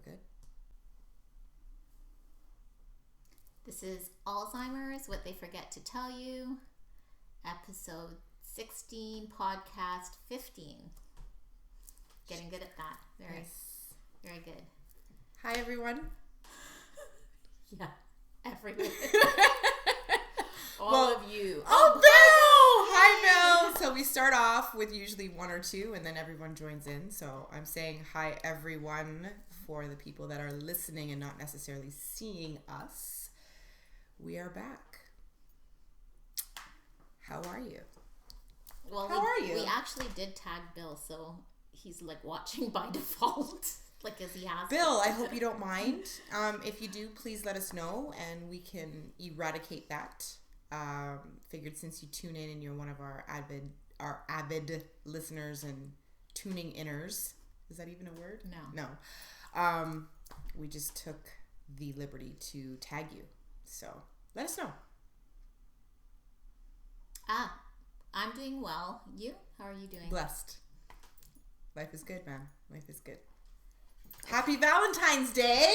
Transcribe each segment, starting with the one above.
good. This is Alzheimer's, What They Forget to Tell You, episode 16, podcast 15. Getting good at that. Very good. Hi, everyone. Yeah, everyone. All of you. Oh, Bill! Hi, Bill. So we start off with usually one or two, and then everyone joins in. So I'm saying hi, everyone, for the people that are listening and not necessarily seeing us. We are back. How are you? Well, How are you? We actually did tag Bill, so he's like watching by default, like as he has. Bill, I hope you don't mind. If you do, please let us know, and we can eradicate that. Figured since you tune in and you're one of our avid listeners and tuning inners. Is that even a word? No. We just took the liberty to tag you. So let us know. I'm doing well. You? How are you doing? Blessed. Life is good, man. Life is good. Happy Valentine's Day.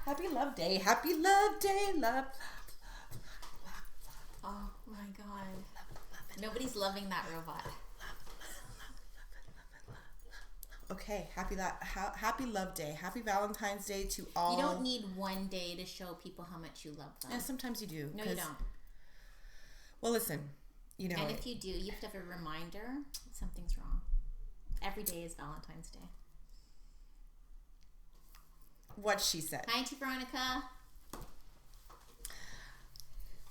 Happy Love Day. Happy Love Day. Love. Oh my God. Nobody's loving that robot. Okay, happy Love Day. Happy Valentine's Day to all. You don't need one day to show people how much you love them. And sometimes you do. No, you don't. Well, listen, you know. And if you do, you have to have a reminder something's wrong. Every day is Valentine's Day. What she said. Hi, Auntie Veronica.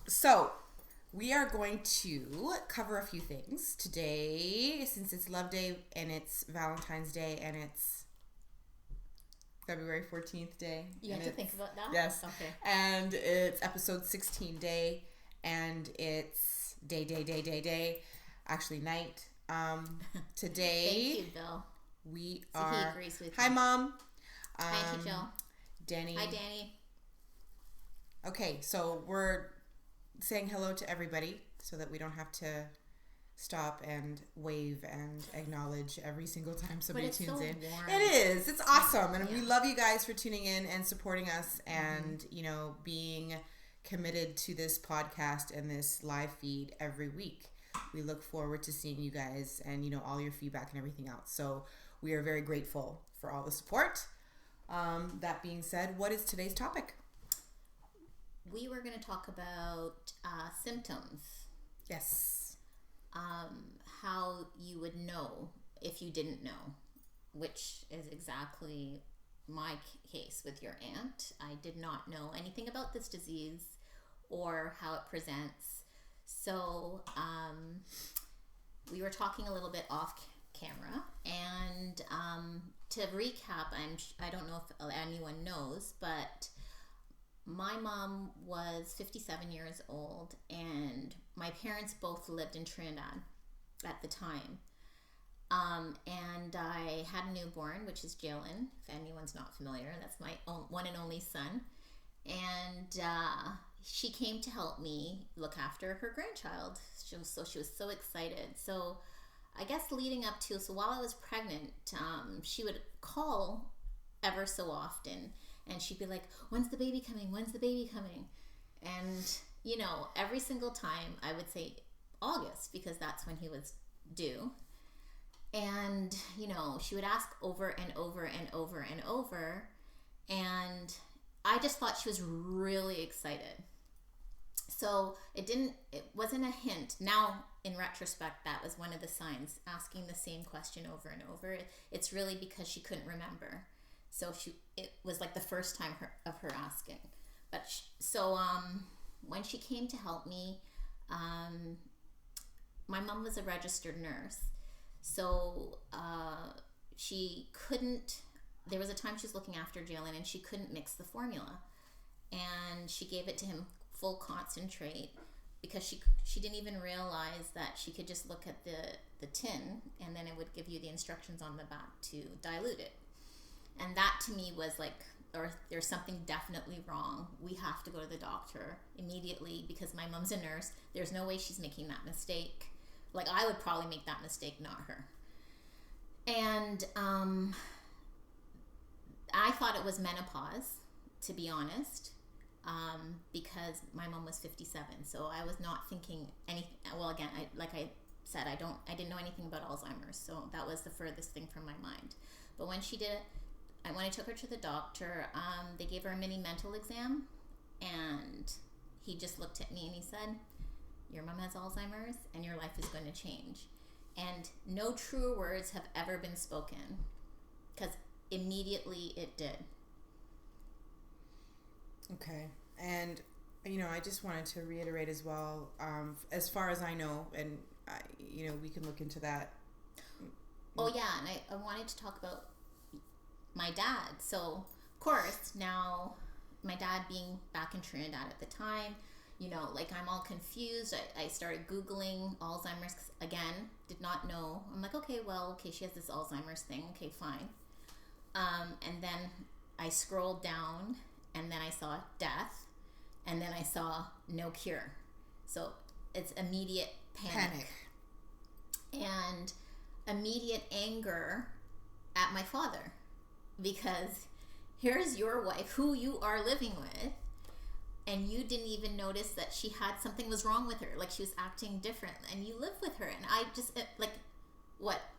So, we are going to cover a few things today, since it's Love Day and it's Valentine's Day and it's February 14th day. You have to think about that? Yes. Okay. And it's episode 16 day and it's day. Actually, night. Today. Thank you, Bill. We So are. he agrees with Hi, you. Mom. Hi, Auntie Jill. Danny. Hi, Danny. Okay, so we're saying hello to everybody so that we don't have to stop and wave and acknowledge every single time somebody tunes so in. Warm. It is. It's awesome. And yeah. we love you guys for tuning in and supporting us and, you know, being committed to this podcast and this live feed every week. We look forward to seeing you guys and, you know, all your feedback and everything else. So we are very grateful for all the support. That being said, what is today's topic? We were going to talk about symptoms. Yes. How you would know if you didn't know, which is exactly my case with your aunt. I did not know anything about this disease or how it presents. So we were talking a little bit off camera, and to recap, I don't know if anyone knows, but my mom was 57 years old, and my parents both lived in Trinidad at the time. And I had a newborn, which is Jalen, if anyone's not familiar. That's my one and only son. And she came to help me look after her grandchild. She was so excited. So I guess leading up to, so while I was pregnant, she would call ever so often. And she'd be like, when's the baby coming? When's the baby coming? And, you know, every single time I would say August, because that's when he was due. And, you know, she would ask over and over and over and over. And I just thought she was really excited. So it wasn't a hint. Now, in retrospect, that was one of the signs, asking the same question over and over. It's really because she couldn't remember. So it was like the first time of her asking. But when she came to help me, my mom was a registered nurse. So she couldn't, there was a time she was looking after Jalen and she couldn't mix the formula. And she gave it to him full concentrate because she didn't even realize that she could just look at the tin and then it would give you the instructions on the back to dilute it. And that to me was like, or there's something definitely wrong. We have to go to the doctor immediately because my mom's a nurse. There's no way she's making that mistake. Like I would probably make that mistake, not her. And I thought it was menopause, to be honest, because my mom was 57. So I was not thinking anything. Well, again, I said, I didn't know anything about Alzheimer's. So that was the furthest thing from my mind. But when she did it, when I took her to the doctor, they gave her a mini mental exam, and he just looked at me and he said, your mom has Alzheimer's and your life is going to change. And no truer words have ever been spoken, because immediately it did. Okay. And, I just wanted to reiterate as well, as far as I know, and, we can look into that. Oh, yeah. And I wanted to talk about my dad. So, of course, now my dad being back in Trinidad at the time, I'm all confused. I started Googling Alzheimer's again, did not know. I'm like, okay, she has this Alzheimer's thing. Okay, fine. And then I scrolled down, and then I saw death, and then I saw no cure. So it's immediate panic. And immediate anger at my father, because here's your wife who you are living with, and you didn't even notice that she had something was wrong with her, like she was acting different, and you live with her. And I just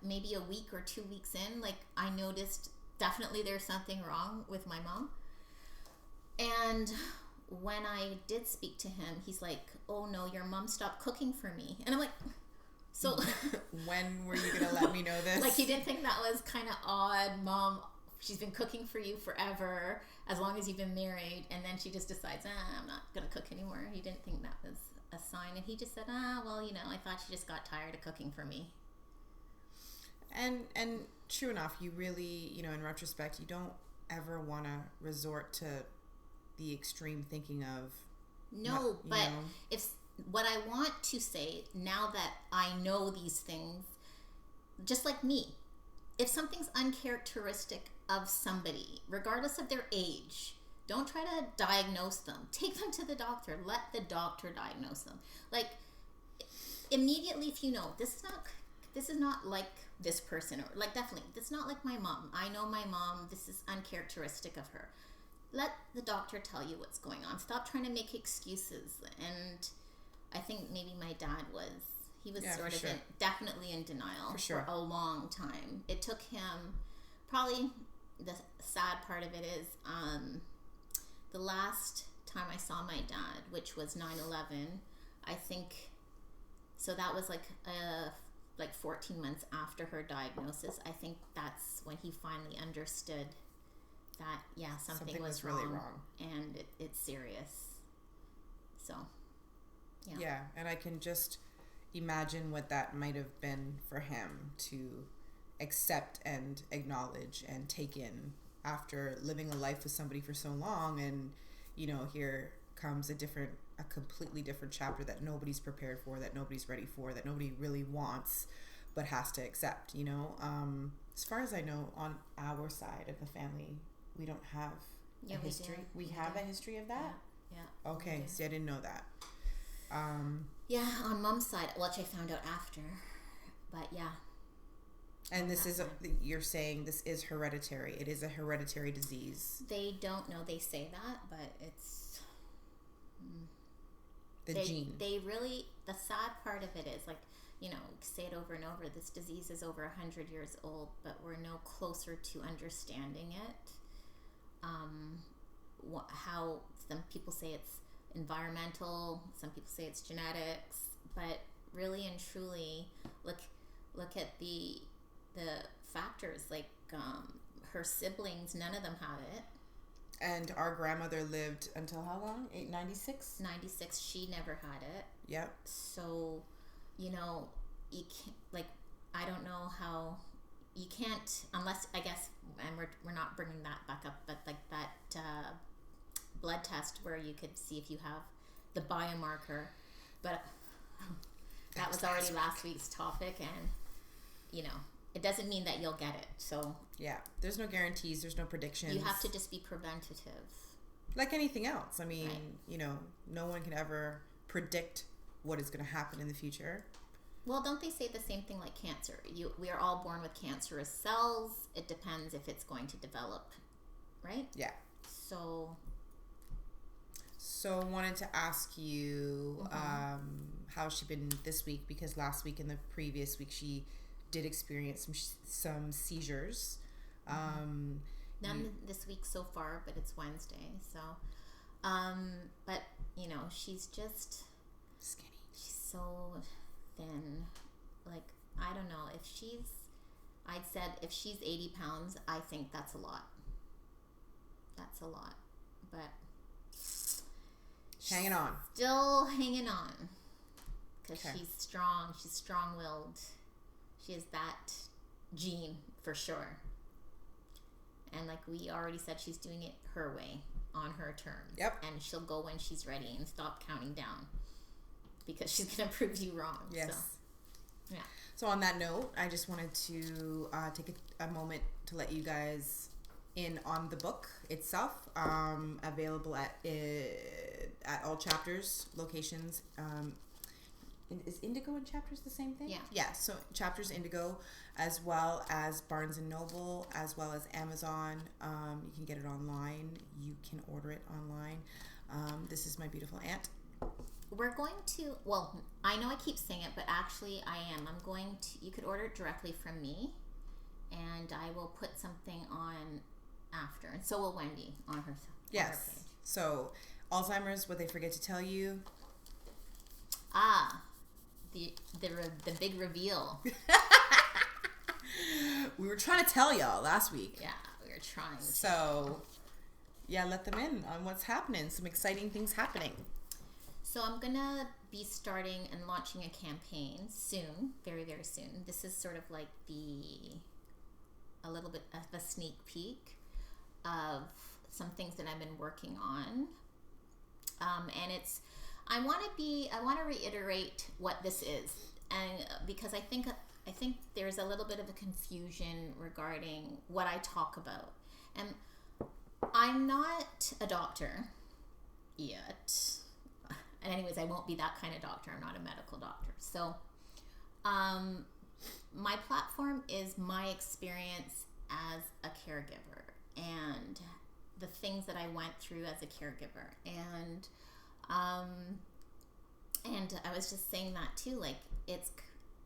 maybe a week or 2 weeks in, I noticed definitely there's something wrong with my mom. And when I did speak to him, he's like, oh no, your mom stopped cooking for me. And I'm like, so when were you gonna let me know this? You didn't think that was kind of odd? Mom, she's been cooking for you forever, as long as you've been married, and then she just decides, I'm not gonna cook anymore. He didn't think that was a sign, and he just said, I thought she just got tired of cooking for me. And true enough, you really, in retrospect, you don't ever want to resort to the extreme thinking of if what I want to say, now that I know these things, just like me, if something's uncharacteristic of somebody, regardless of their age, don't try to diagnose them. Take them to the doctor. Let the doctor diagnose them. Immediately, if you know this is not like this person, or definitely this is not like my mom. I know my mom. This is uncharacteristic of her. Let the doctor tell you what's going on. Stop trying to make excuses. And I think maybe my dad was definitely in denial for a long time. It took him, probably the sad part of it is, the last time I saw my dad, which was 9/11, I think, so that was 14 months after her diagnosis. I think that's when he finally understood that, something was really wrong. And it's serious. So, yeah. Yeah, and I can just imagine what that might have been for him to accept and acknowledge and take in after living a life with somebody for so long. And, here comes a completely different chapter that nobody's prepared for, that nobody's ready for, that nobody really wants, but has to accept, As far as I know, on our side of the family, we don't have a history. We have a history of that? Yeah. Okay, see, I didn't know that. On mom's side, which I found out after, but yeah. And this is, you're saying this is hereditary. It is a hereditary disease. They don't know. They say that, but it's... gene. They really... The sad part of it is, say it over and over, this disease is over 100 years old, but we're no closer to understanding it. How some people say it's environmental, some people say it's genetics, but really and truly, look at the factors. Her siblings, none of them had it. And our grandmother lived until how long? 96? 96. She never had it. Yep. So, you can't, I don't know how, you can't, unless, I guess, and we're not bringing that back up, but that blood test where you could see if you have the biomarker, but that was already last week's topic, and, it doesn't mean that you'll get it. So yeah, there's no guarantees, there's no predictions. You have to just be preventative. Like anything else. I mean, no one can ever predict what is going to happen in the future. Well, don't they say the same thing like cancer? We are all born with cancerous cells. It depends if it's going to develop right? Yeah. So wanted to ask you how's she been this week, because last week and the previous week she did experience some seizures. None this week so far, but it's Wednesday. So, but you know, she's just skinny. She's so thin. Like, I don't know I'd said if she's 80 pounds, I think that's a lot. That's a lot, but hanging on. Still hanging on, because she's strong. She's strong-willed. She has that gene for sure. And like we already said, she's doing it her way, on her terms. Yep. And she'll go when she's ready and stop counting down, because she's gonna prove you wrong. Yes. So, yeah. So on that note, I just wanted to take a moment to let you guys in on the book itself. Available at all Chapters locations. Is Indigo and Chapters the same thing? Yeah. Yeah. So Chapters, Indigo, as well as Barnes and Noble, as well as Amazon. You can get it online. You can order it online. This is my beautiful aunt. We're going to, well, I know I keep saying it, but actually I am. I'm going to, you could order it directly from me, and I will put something on after. And so will Wendy on her, yes. On her page. So, Alzheimer's, what they forget to tell you. The big reveal. We were trying to tell y'all last week. Yeah, we were trying to. So, yeah, let them in on what's happening. Some exciting things happening. So I'm going to be starting and launching a campaign soon, very, very soon. This is sort of like a little bit of a sneak peek of some things that I've been working on. And I want to reiterate what this is. And because I think there's a little bit of a confusion regarding what I talk about. And I'm not a doctor yet. And anyways, I won't be that kind of doctor. I'm not a medical doctor. So my platform is my experience as a caregiver and the things that I went through as a caregiver. And I was just saying that too, like it's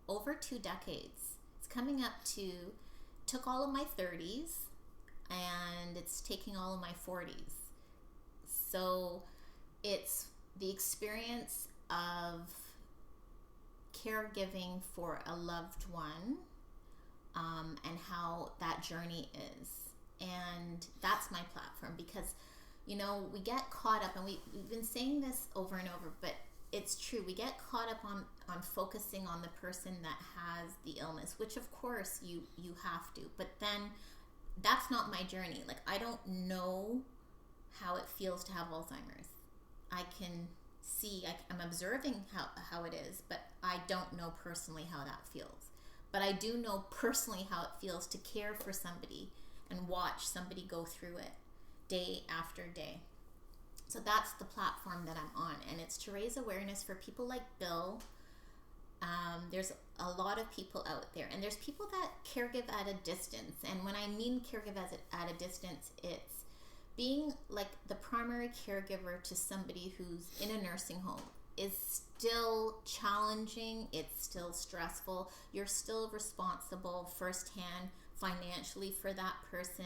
over 2 decades. It's coming up took all of my 30s, and it's taking all of my 40s. So it's the experience of caregiving for a loved one, and how that journey is. And that's my platform, because, you know, we get caught up, and we've been saying this over and over, but it's true. We get caught up on focusing on the person that has the illness, which of course you have to, but then that's not my journey. Like, I don't know how it feels to have Alzheimer's. I can see, I'm observing how it is, but I don't know personally how that feels. But I do know personally how it feels to care for somebody and watch somebody go through it day after day. So that's the platform that I'm on, and it's to raise awareness for people like Bill. There's a lot of people out there, and there's people that caregive at a distance. And when I mean caregive at a distance, it's being like the primary caregiver to somebody who's in a nursing home is still challenging. It's still stressful. You're still responsible firsthand financially for that person.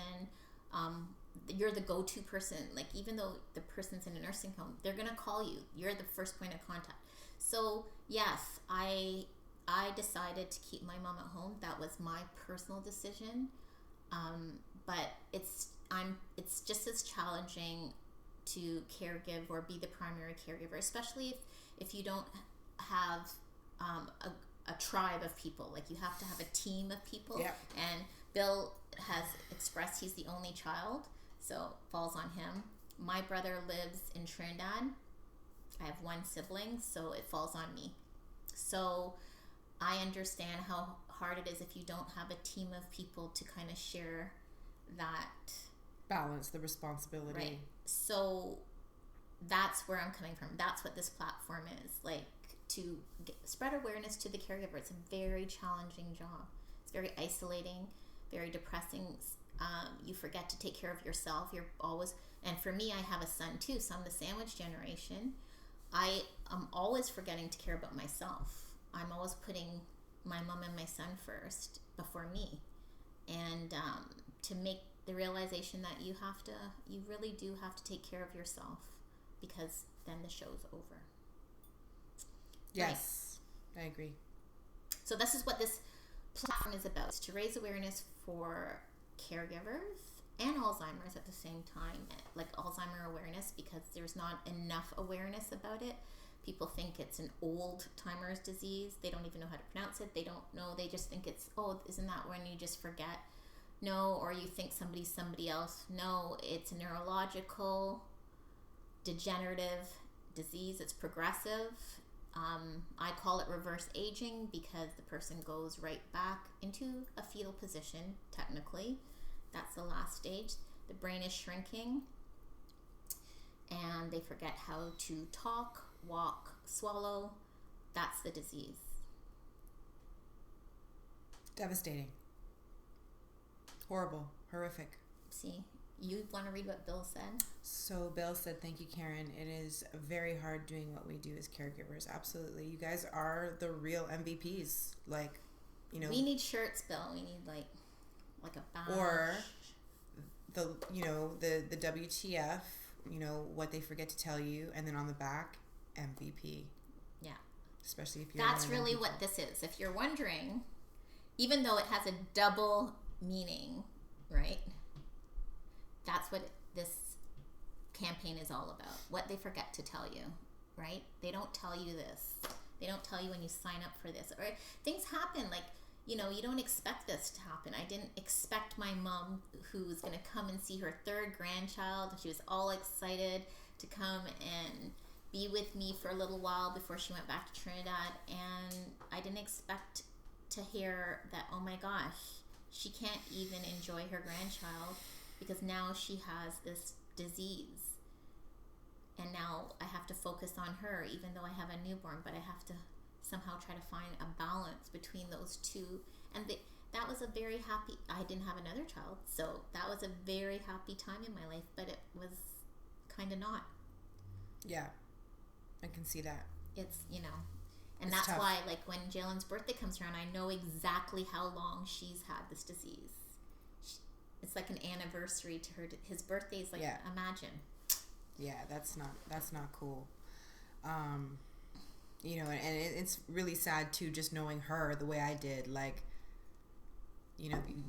You're the go-to person. Like, even though the person's in a nursing home, they're gonna call you. You're the first point of contact. So yes, I decided to keep my mom at home. That was my personal decision. But it's just as challenging to caregive or be the primary caregiver, especially if you don't have a tribe of people. Like, you have to have a team of people. Yep. And Bill has expressed he's the only child, so it falls on him. My brother lives in Trinidad. I have one sibling, so it falls on me. So I understand how hard it is if you don't have a team of people to kind of share that balance, the responsibility. Right. So that's where I'm coming from. That's what this platform is, like, to spread awareness to the caregiver. It's a very challenging job. It's very isolating, very depressing. You forget to take care of yourself. You're always, and for me, I have a son too, so I'm the sandwich generation. I am always forgetting to care about myself. I'm always putting my mom and my son first before me. And to make the realization that you really do have to take care of yourself, because then the show's over. Yes, right. I agree. So this is what this platform is about, is to raise awareness for caregivers and Alzheimer's at the same time, like Alzheimer awareness, because there's not enough awareness about it. People think it's an old-timers disease. They don't even know how to pronounce it. They don't know. They just think it's, oh, isn't that when you just forget? No, or you think somebody's somebody else. No, it's a neurological, degenerative disease. It's progressive. I call it reverse aging because the person goes right back into a fetal position, technically. That's the last stage. The brain is shrinking and they forget how to talk, walk, swallow. That's the disease. Devastating. Horrible. Horrific. See, you want to read what Bill said? So Bill said, thank you, Karen. It is very hard doing what we do as caregivers. Absolutely. You guys are the real MVPs. Like, you know. We need shirts, Bill. We need like a badge. Or the WTF, what they forget to tell you. And then on the back, MVP. Yeah. Especially if you're That's really what this is. If you're wondering, even though it has a double meaning, right? That's what this campaign is all about. What they forget to tell you, right? They don't tell you this. They don't tell you when you sign up for this. Or things happen, like, you don't expect this to happen. I didn't expect my mom, who was going to come and see her third grandchild. She was all excited to come and be with me for a little while before she went back to Trinidad. And I didn't expect to hear that, oh my gosh, she can't even enjoy her grandchild because now she has this disease. And now I have to focus on her, even though I have a newborn, but I have to somehow try to find a balance between those two. And that was a very happy, I didn't have another child, so that was a very happy time in my life, but it was kind of not. Yeah, I can see that. It's, and it's that's tough. why, like, when Jalen's birthday comes around, I know exactly how long she's had this disease. It's like an anniversary to her. His birthday is like, yeah. Imagine. Yeah, that's not cool. And it's really sad too, just knowing her the way I did, like,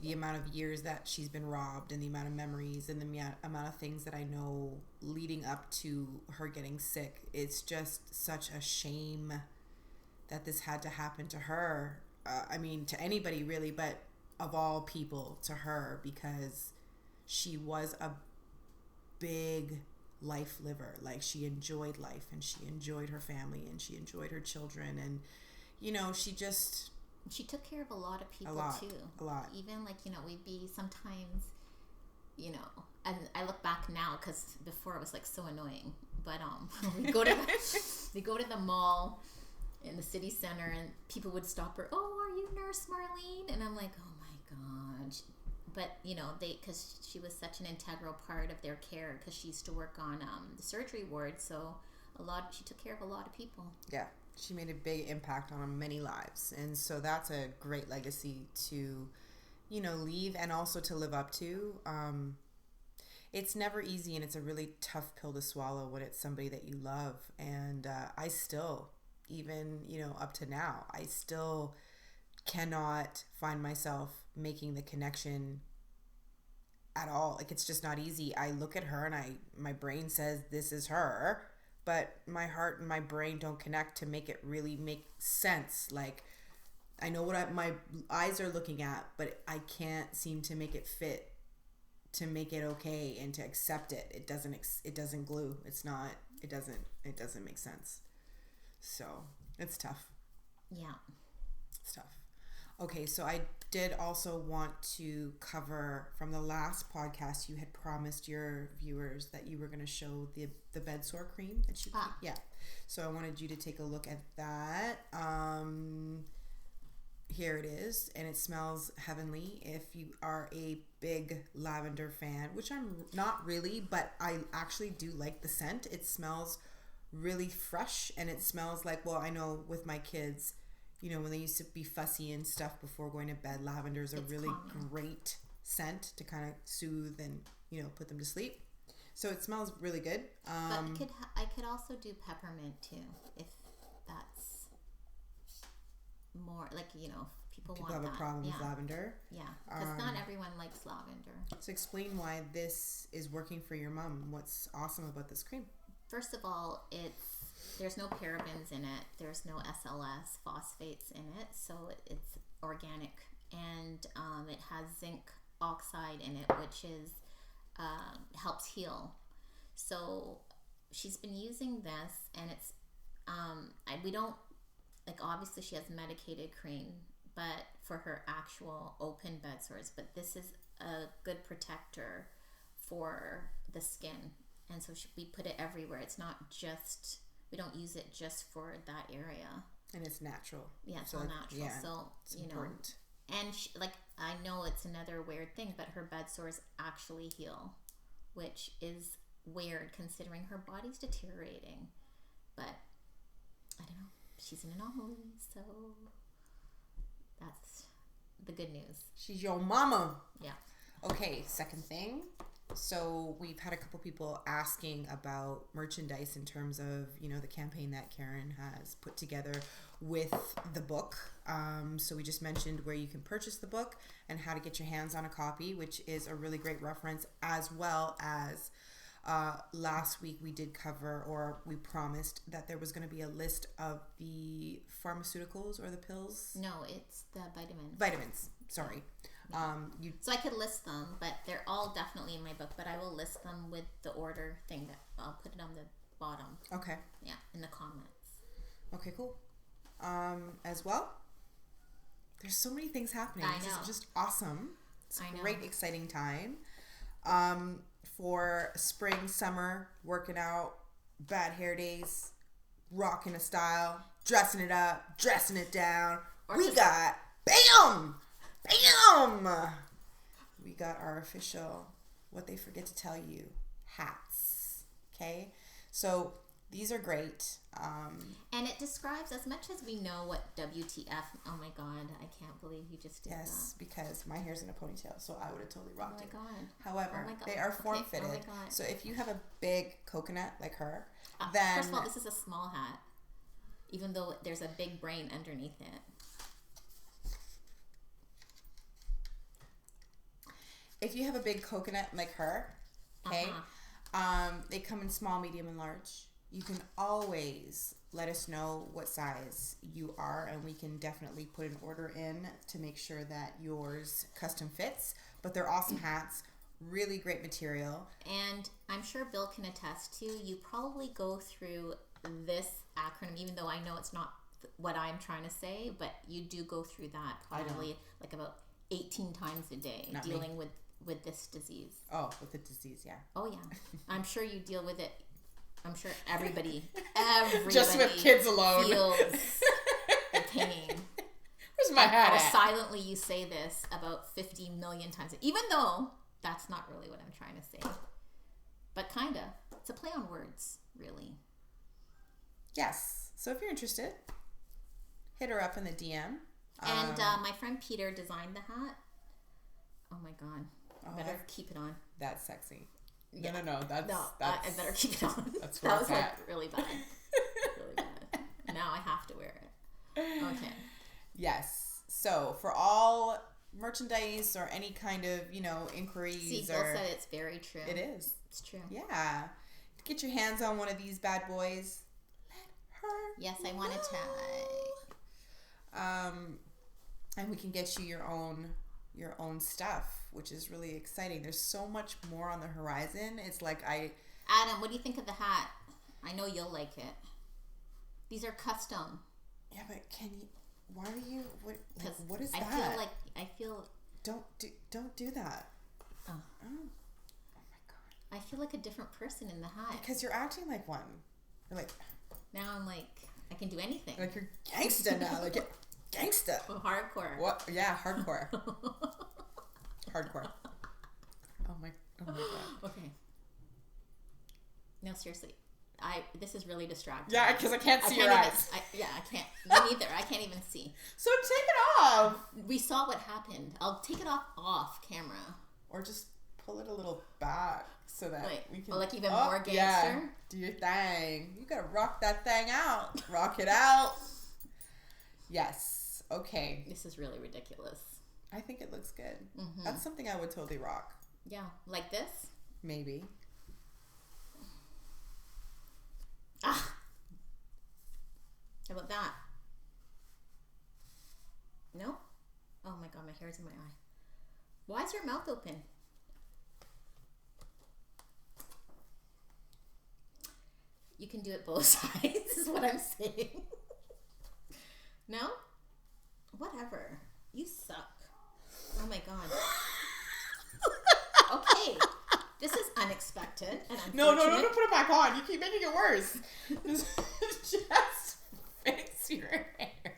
the amount of years that she's been robbed and the amount of memories and the amount of things that I know leading up to her getting sick. It's just such a shame that this had to happen to her. To anybody really, but of all people, to her, because she was a big life liver. Like, she enjoyed life and she enjoyed her family and she enjoyed her children, and she took care of a lot of people too. A lot. Even like, we'd be sometimes, and I look back now because before it was like so annoying, but we go to the mall in the city center and people would stop her. Oh, are you Nurse Marlene? And I'm like, oh my God. But, because she was such an integral part of their care, because she used to work on the surgery ward. So she took care of a lot of people. Yeah. She made a big impact on many lives. And so that's a great legacy to, leave and also to live up to. It's never easy, and it's a really tough pill to swallow when it's somebody that you love. And I still, even, up to now, I still cannot find myself making the connection at all. Like, it's just not easy. I look at her and my brain says this is her, but my heart and my brain don't connect to make it really make sense. Like, I know what my eyes are looking at, but I can't seem to make it fit, to make it okay and to accept it. It doesn't glue. It doesn't make sense. So it's tough. Yeah. It's tough. Okay, so I did also want to cover from the last podcast, you had promised your viewers that you were going to show the bed sore cream that you yeah. So I wanted you to take a look at that. here it is, and it smells heavenly. If you are a big lavender fan, which I'm not really, but I actually do like the scent. It smells really fresh, and it smells like, well, I know with my kids, you know, when they used to be fussy and stuff before going to bed, lavender is a really great scent to kind of soothe and, you know, put them to sleep. So it smells really good. But I could also do peppermint too, if that's more like, you know, people want have that. A problem with lavender. Yeah, because not everyone likes lavender. So explain why this is working for your mom. What's awesome about this cream? First of all, there's no parabens in it. There's no SLS phosphates in it, so it's organic, and it has zinc oxide in it, which is helps heal. So she's been using this, and it's we don't, like, obviously she has medicated cream, but for her actual open bed sores, but this is a good protector for the skin, and so we put it everywhere. It's not just, we don't use it just for that area, and it's natural. Yeah, it's all natural. Yeah, so it's important. And she, like, I know it's another weird thing, but her bed sores actually heal, which is weird considering her body's deteriorating. But I don't know. She's an anomaly, so that's the good news. She's your mama. Yeah. Okay, second thing. So we've had a couple people asking about merchandise in terms of, you know, the campaign that Karen has put together with the book. So we just mentioned where you can purchase the book and how to get your hands on a copy, which is a really great reference, as well as last week we did cover, or we promised that there was going to be a list of the pharmaceuticals or the pills. No, it's the vitamins. Vitamins, sorry. So I could list them, but they're all definitely in my book, but I will list them with the order thing that I'll put it on the bottom. Okay. Yeah, in the comments. Okay, cool. As well, there's so many things happening. I know. This is just awesome. It's a great, exciting time. For spring, summer, working out, bad hair days, rocking a style, dressing it up, dressing it down. We got BAM! We got our official What They Forget to Tell You hats. Okay? So these are great. And it describes, as much as we know what WTF, oh my God, I can't believe you just did that. Yes, because my hair's in a ponytail, so I would have totally rocked it. Oh my God. However, they are form-fitted. Oh my God. So if you have a big coconut like her, then... First of all, this is a small hat, even though there's a big brain underneath it. If you have a big coconut like her, okay, they come in small, medium, and large. You can always let us know what size you are, and we can definitely put an order in to make sure that yours custom fits. But they're awesome hats, really great material. And I'm sure Bill can attest to, you probably go through this acronym, even though I know it's not what I'm trying to say, but you do go through that probably like about 18 times a day, not dealing with this disease. Oh, with the disease, yeah. Oh, yeah. I'm sure you deal with it. I'm sure everybody just with kids alone feels the pain. Where's my hat at? Silently you say this about 50 million times, even though that's not really what I'm trying to say. But kind of. It's a play on words, really. Yes. So if you're interested, hit her up in the DM. And my friend Peter designed the hat. Oh my God. I better keep it on. That's sexy. Yeah. No. That's I better keep it on. That's that was like really bad. Really bad. Now I have to wear it. Okay. Yes. So for all merchandise or any kind of, inquiries. See, Bill said it's very true. It is. It's true. Yeah. Get your hands on one of these bad boys. Let her. Yes, I want to try. And we can get you your own stuff, which is really exciting. There's so much more on the horizon. It's like Adam, what do you think of the hat? I know you'll like it. These are custom. Yeah, but why are you, what is that? I feel don't do that. Oh. Oh my God. I feel like a different person in the hat. Because you're acting like one. You're like, now I'm like, I can do anything. Like you're gangsta now. Like, Gangsta. Hardcore. What? Yeah, hardcore. Hardcore. Oh my god. Okay. No, seriously. This is really distracting. Yeah, because I can't see your eyes. I can't. Me neither. I can't even see. So take it off. We saw what happened. I'll take it off camera. Or just pull it a little back so that we can... like even more gangster? Yeah, do your thing. You gotta rock that thing out. Rock it out. Yes. Okay. This is really ridiculous. I think it looks good. Mm-hmm. That's something I would totally rock. Yeah. Like this? Maybe. Ah. How about that? No? Oh my god, my hair's in my eye. Why is your mouth open? You can do it both sides, is what I'm saying. No? Whatever. You suck. Oh my god. Okay. This is unexpected. And No, don't put it back on. You keep making it worse. Just fix your hair.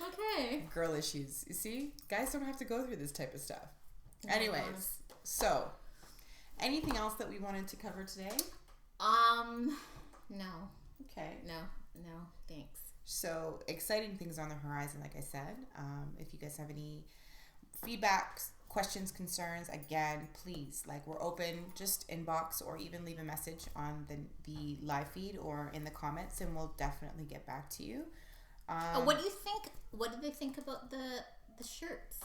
Okay. Girl issues. You see? Guys don't have to go through this type of stuff. Anyways, so anything else that we wanted to cover today? No. Okay. No, thanks. So exciting things on the horizon, like I said. If you guys have any feedback, questions, concerns, again, please, we're open. Just inbox or even leave a message on the live feed or in the comments, and we'll definitely get back to you. What do you think? What do they think about the shirts?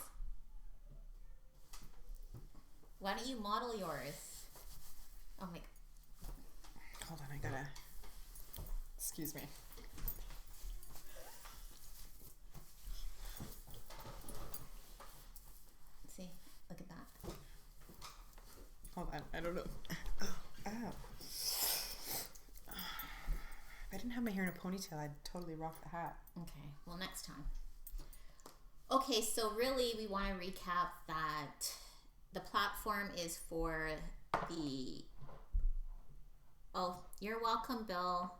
Why don't you model yours? Oh my. Hold on, I gotta. Excuse me. See, look at that. Hold on, I don't know. Ow. If I didn't have my hair in a ponytail, I'd totally rock the hat. Okay, well, next time. Okay, so really we want to recap that the platform is for the... Oh, you're welcome, Bill.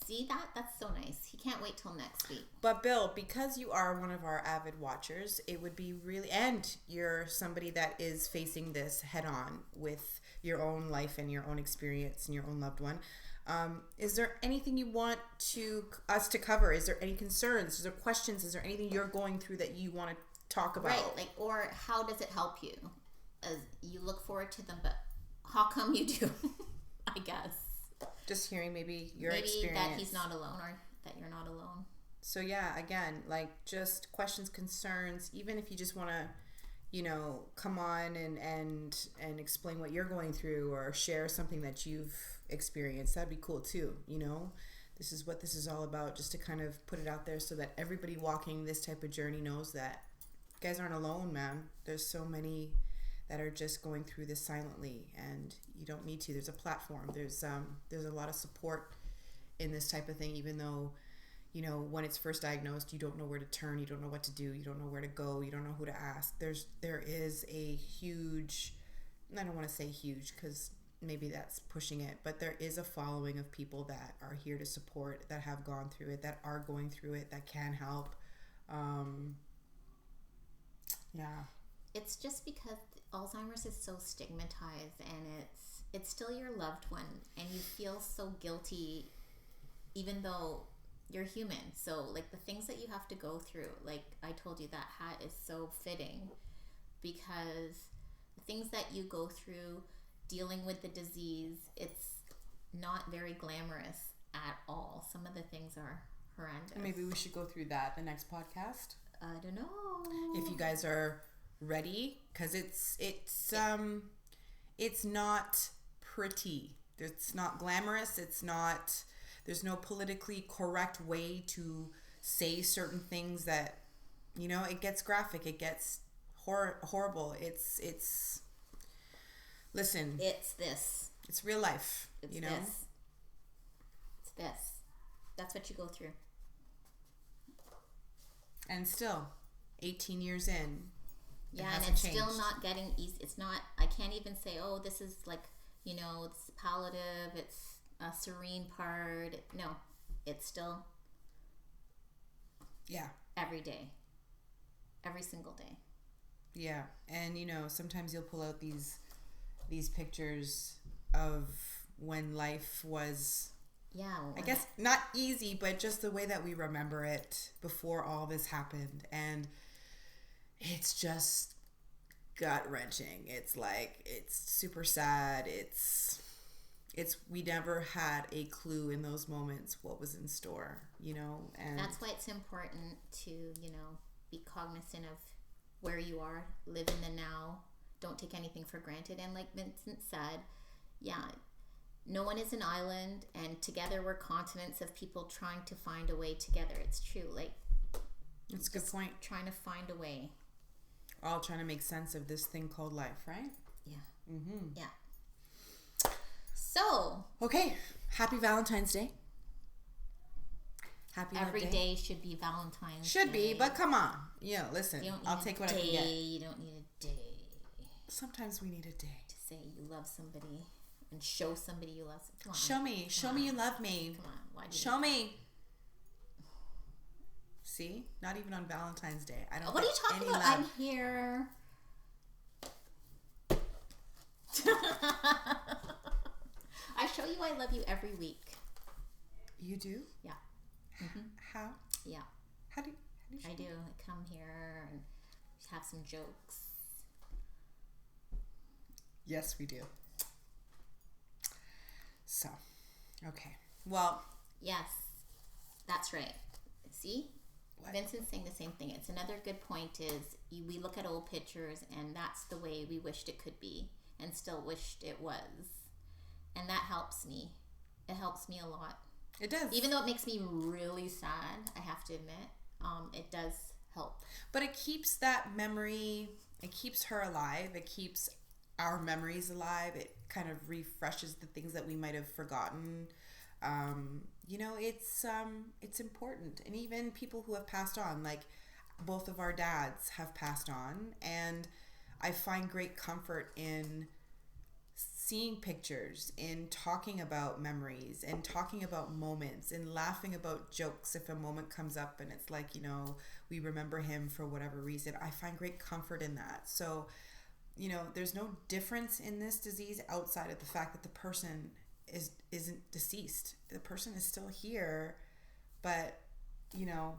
See that? That's so nice. He can't wait till next week. But Bill, because you are one of our avid watchers, it would be really... And you're somebody that is facing this head on with your own life and your own experience and your own loved one. Is there anything you want us to cover? Is there any concerns? Is there questions? Is there anything you're going through that you want to talk about? Right, or how does it help you? You look forward to them, but how come you do? I guess. Just hearing maybe your experience. Maybe that he's not alone or that you're not alone. So yeah, again, just questions, concerns, even if you just want to, come on and explain what you're going through or share something that you've experienced, that'd be cool too. This is what this is all about, just to kind of put it out there so that everybody walking this type of journey knows that you guys aren't alone, man. There's so many that are just going through this silently, and you don't need to. There's a platform. There's a lot of support in this type of thing, even though when it's first diagnosed, you don't know where to turn, you don't know what to do, you don't know where to go, you don't know who to ask. There is a huge, I don't want to say huge because maybe that's pushing it, but there is a following of people that are here to support, that have gone through it, that are going through it, that can help. Yeah. It's just because Alzheimer's is so stigmatized, and it's still your loved one, and you feel so guilty even though you're human. So the things that you have to go through, like I told you, that hat is so fitting because the things that you go through dealing with the disease, it's not very glamorous at all. Some of the things are horrendous. Maybe we should go through that the next podcast. I don't know if you guys are ready, because it's not pretty. It's not glamorous. There's no politically correct way to say certain things that, it gets graphic, it gets horrible. It's listen. It's this. It's real life. It's this. It's this. That's what you go through. And still, 18 years in. Yeah, and it's changed. Still not getting easy. It's not, I can't even say, oh, this is it's palliative, it's a serene part. No, it's still Yeah. Every day. Every single day. Yeah. And, you know, sometimes you'll pull out these pictures of when life was, I guess, not easy, but just the way that we remember it before all this happened. And it's just gut-wrenching. It's like, it's super sad. It's we never had a clue in those moments what was in store, you know. And that's why it's important to, you know, be cognizant of where you are, live in the now, don't take anything for granted. And like Vincent said, yeah, no one is an island, and together we're continents of people trying to find a way together. It's true. Like, it's a good point. Trying to find a way. We're all trying to make sense of this thing called life, right? Yeah. Mm-hmm. Yeah. So. Okay. Happy Valentine's Day. Happy Every day should be Valentine's Should Day. be, but come on. Yeah, listen. I'll take what I can get. You don't need a day. Sometimes we need a day. To say you love somebody and show somebody you love. Come on. Show me. Show me you love me. Come on. Why do you show me. See? Not even on Valentine's Day. I don't. What are you talking about? Love. I'm here. I show you I love you every week. You do? Yeah. Mm-hmm. How? Yeah. How do you I do. I come here and have some jokes. Yes, we do. So, okay. Well. Yes, that's right. See? What? Vincent's saying the same thing. It's another good point is we look at old pictures and that's the way we wished it could be and still wished it was. And that helps me. It helps me a lot. It does. Even though it makes me really sad, I have to admit, it does help. But it keeps that memory, it keeps her alive. It keeps our memories alive. It kind of refreshes the things that we might have forgotten. You know, it's important. And even people who have passed on, like both of our dads have passed on. And I find great comfort in seeing pictures, in talking about memories, and talking about moments, and laughing about jokes if a moment comes up and it's like, you know, we remember him for whatever reason. I find great comfort in that. So, you know, there's no difference in this disease outside of the fact that the person isn't deceased. The person is still here, but, you know,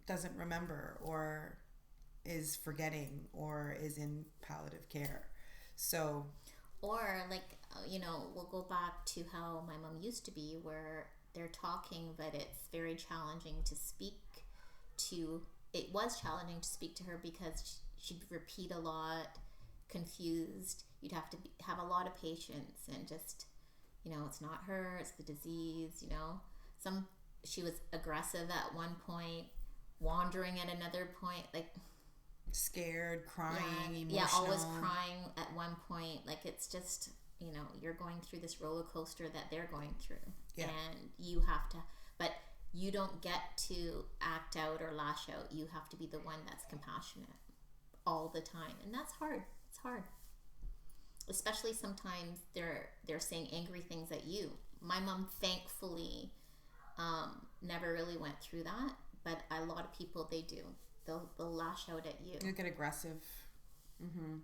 doesn't remember or is forgetting or is in palliative care. So... Or, like, you know, we'll go back to how my mom used to be, where they're talking, but it's very challenging to speak to. It was challenging to speak to her because she'd repeat a lot, confused. You'd have to have a lot of patience and just, you know, it's not her, it's the disease, you know. She was aggressive at one point, wandering at another point, like... Scared, crying, emotional. Yeah, always crying at one point. Like, it's just, you know, you're going through this roller coaster that they're going through. Yeah. And you have to, but you don't get to act out or lash out. You have to be the one that's compassionate all the time. And that's hard. It's hard. Especially sometimes they're saying angry things at you. My mom, thankfully, never really went through that. But a lot of people, they do. They'll lash out at you. You'll get aggressive. Mm-hmm.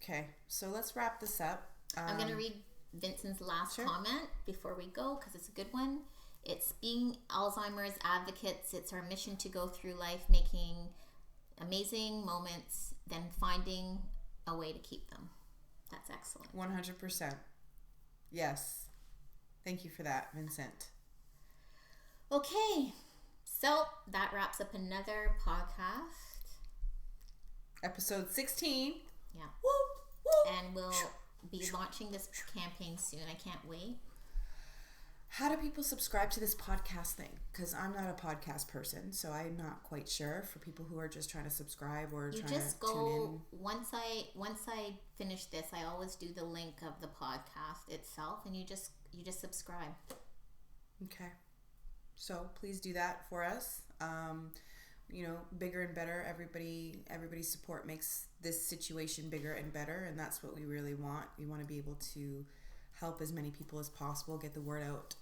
Okay, so let's wrap this up. I'm going to read Vincent's last comment before we go because it's a good one. It's being Alzheimer's advocates. It's our mission to go through life making amazing moments, then finding a way to keep them. That's excellent. 100%. Yes. Thank you for that, Vincent. Okay. So that wraps up another podcast. Episode 16. Yeah. Woo, woo. And we'll be launching this campaign soon. I can't wait. How do people subscribe to this podcast thing? Because I'm not a podcast person, so I'm not quite sure for people who are just trying to subscribe or trying to tune in. You just go, once I finish this, I always do the link of the podcast itself, and you just subscribe. Okay. So please do that for us. You know, bigger and better. Everybody's support makes this situation bigger and better, and that's what we really want. We want to be able to help as many people as possible, get the word out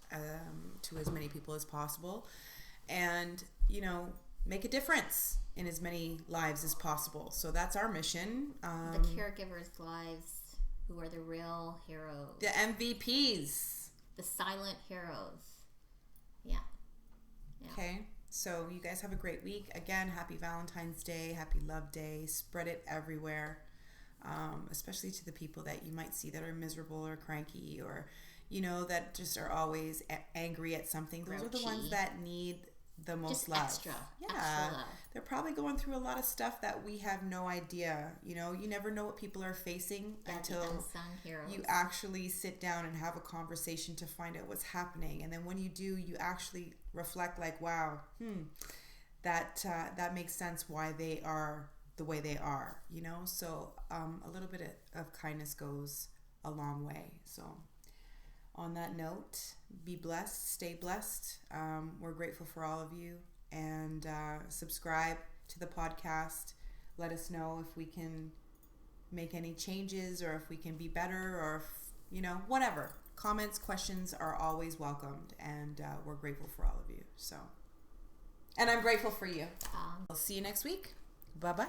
to as many people as possible. and, you know, make a difference in as many lives as possible. So that's our mission. The caregivers' lives, who are the real heroes. The MVPs. The silent heroes. Yeah. Okay. So you guys have a great week. Again, happy Valentine's Day. Happy Love Day. Spread it everywhere. Especially to the people that you might see that are miserable or cranky or, you know, that just are always angry at something. Those are the ones that need the most just love. Extra love. They're probably going through a lot of stuff that we have no idea. You know, you never know what people are facing until you actually sit down and have a conversation to find out what's happening. And then when you do, you actually reflect like, wow, that makes sense why they are the way they are, you know? So a little bit of kindness goes a long way. So on that note, be blessed, stay blessed. We're grateful for all of you, and subscribe to the podcast. Let us know if we can make any changes or if we can be better or if, you know, whatever. Comments, questions are always welcomed, and we're grateful for all of you. So, and I'm grateful for you. I'll see you next week. Bye-bye.